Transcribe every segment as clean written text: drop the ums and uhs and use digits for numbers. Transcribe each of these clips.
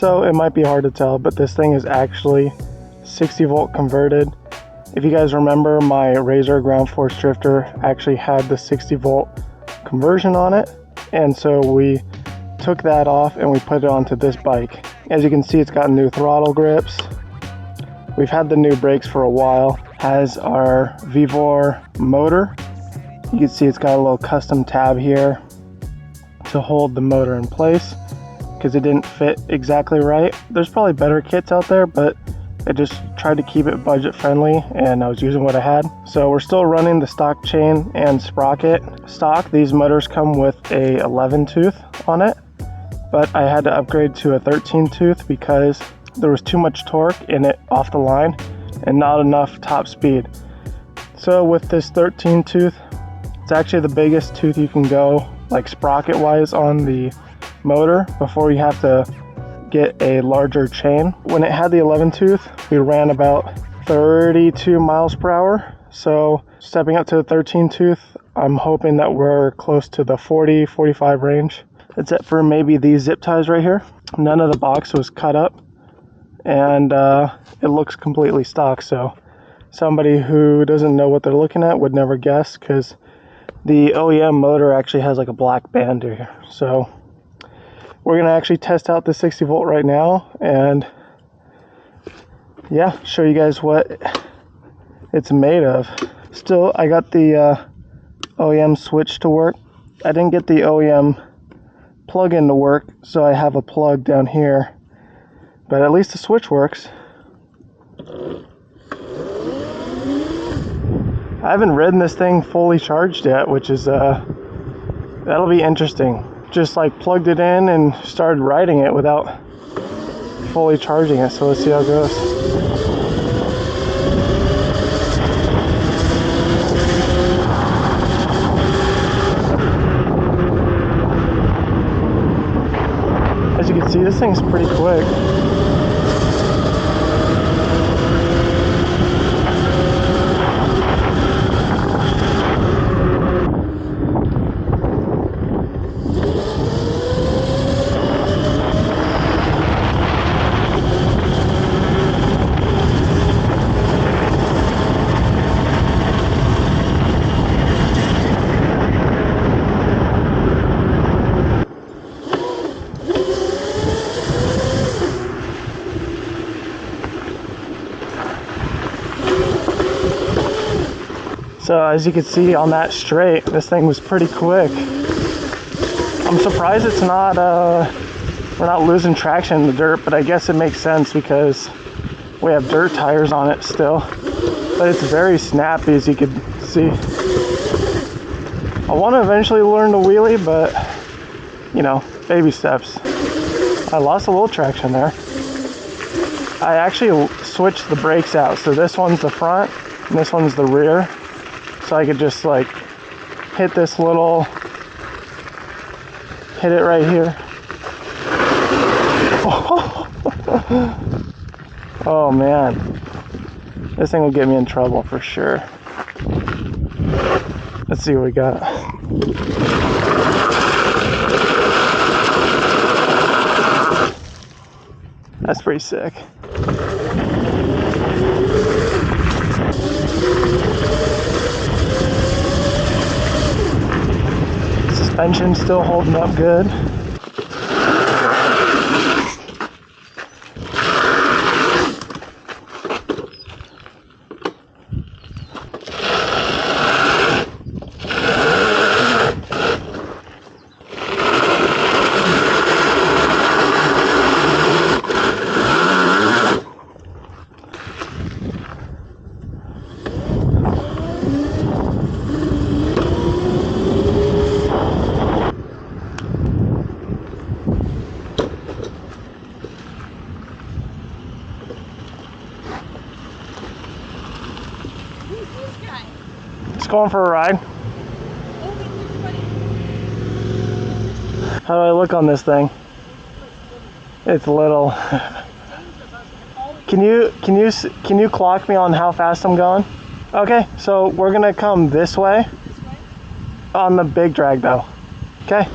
So it might be hard to tell, but this thing is actually 60 volt converted. If you guys remember, my Razor ground force drifter actually had the 60 volt conversion on it, and so we took that off and we put it onto this bike. As you can see, it's got new throttle grips. We've had the new brakes for a while. Has our V4 motor. You can see it's got a little custom tab here to hold the motor in place because it didn't fit exactly right. There's probably better kits out there, but I just tried to keep it budget friendly and I was using what I had. So we're still running the stock chain and sprocket. Stock, these motors come with a 11 tooth on it, but I had to upgrade to a 13 tooth because there was too much torque in it off the line and not enough top speed. So with this 13 tooth, it's actually the biggest tooth you can go, like sprocket wise, on the motor before you have to get a larger chain. When it had the 11 tooth, we ran about 32 miles per hour. So stepping up to the 13 tooth, I'm hoping that we're close to the 40-45 range, except for maybe these zip ties right here. None of the box was cut up, and it looks completely stock. So somebody who doesn't know what they're looking at would never guess, because the OEM motor actually has like a black band here. So we're gonna actually test out the 60 volt right now and yeah, show you guys what it's made of. Still, I got the OEM switch to work. I didn't get the OEM plug-in to work, so I have a plug down here, but at least the switch works. I haven't ridden this thing fully charged yet, which is that'll be interesting. Just like plugged it in and started riding it without fully charging it, so let's see how it goes. As you can see, this thing's pretty quick. So as you can see on that straight, this thing was pretty quick. I'm surprised it's not, we're not losing traction in the dirt, but I guess it makes sense because we have dirt tires on it still. But it's very snappy, as you can see. I want to eventually learn to wheelie, but you know, baby steps. I lost a little traction there. I actually switched the brakes out, so this one's the front and this one's the rear. So I could just like hit this little, hit it right here. Oh man, this thing will get me in trouble for sure. Let's see what we got. That's pretty sick. Suspension's still holding up good. Just going for a ride. How do I look on this thing? It's little. Can you clock me on how fast I'm going? Okay, so we're gonna come this way on the big drag though. Okay.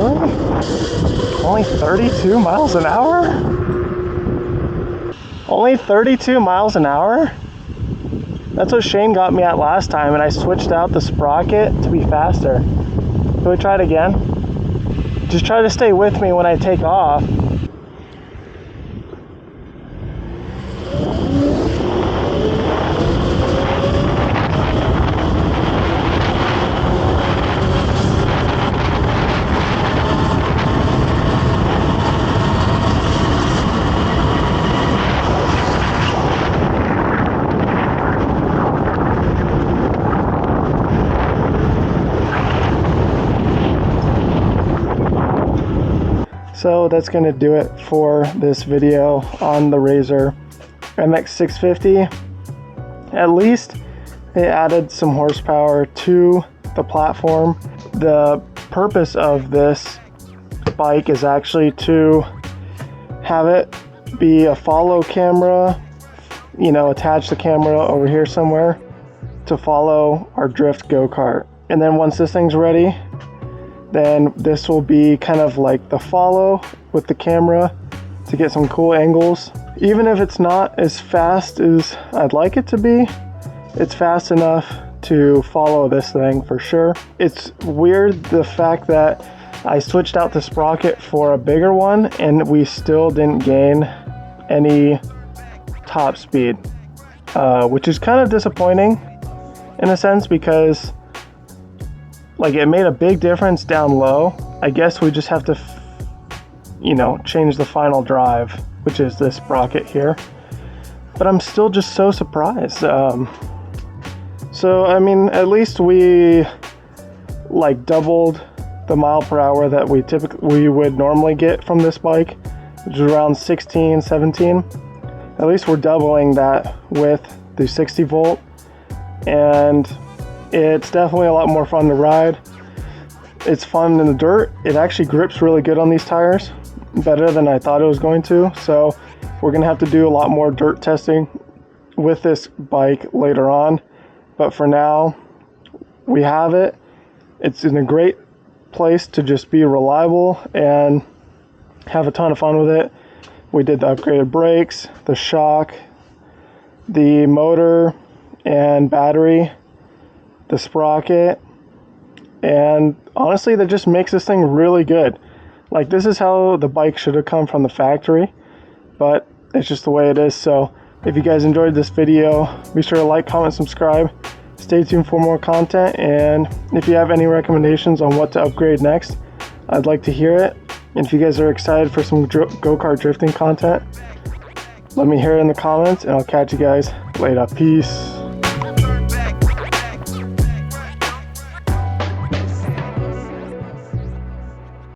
Really? Only 32 miles an hour? Only 32 miles an hour? That's what Shane got me at last time, and I switched out the sprocket to be faster. Can we try it again? Just try to stay with me when I take off. So that's going to do it for this video on the Razor MX650. At least it added some horsepower to the platform. The purpose of this bike is actually to have it be a follow camera, you know, attach the camera over here somewhere to follow our drift go-kart. And then once this thing's ready, then this will be kind of like the follow with the camera to get some cool angles. Even if it's not as fast as I'd like it to be, it's fast enough to follow this thing for sure. It's weird the fact that I switched out the sprocket for a bigger one and we still didn't gain any top speed, which is kind of disappointing in a sense, because like it made a big difference down low. I guess we just have to, you know, change the final drive, which is this sprocket here. But I'm still just so surprised. So I mean, at least we like doubled the mile per hour that we would normally get from this bike, which is around 16, 17. At least we're doubling that with the 60 volt, and it's definitely a lot more fun to ride. It's fun in the dirt. It actually grips really good on these tires, better than I thought it was going to. So we're gonna have to do a lot more dirt testing with this bike later on. But for now, we have it. It's in a great place to just be reliable and have a ton of fun with it. We did the upgraded brakes, the shock, the motor and battery, the sprocket, and honestly that just makes this thing really good. Like, this is how the bike should have come from the factory, but it's just the way it is. So if you guys enjoyed this video, be sure to like, comment, subscribe. Stay tuned for more content, and if you have any recommendations on what to upgrade next, I'd like to hear it. And if you guys are excited for some go-kart drifting content, let me hear it in the comments, and I'll catch you guys later. Peace.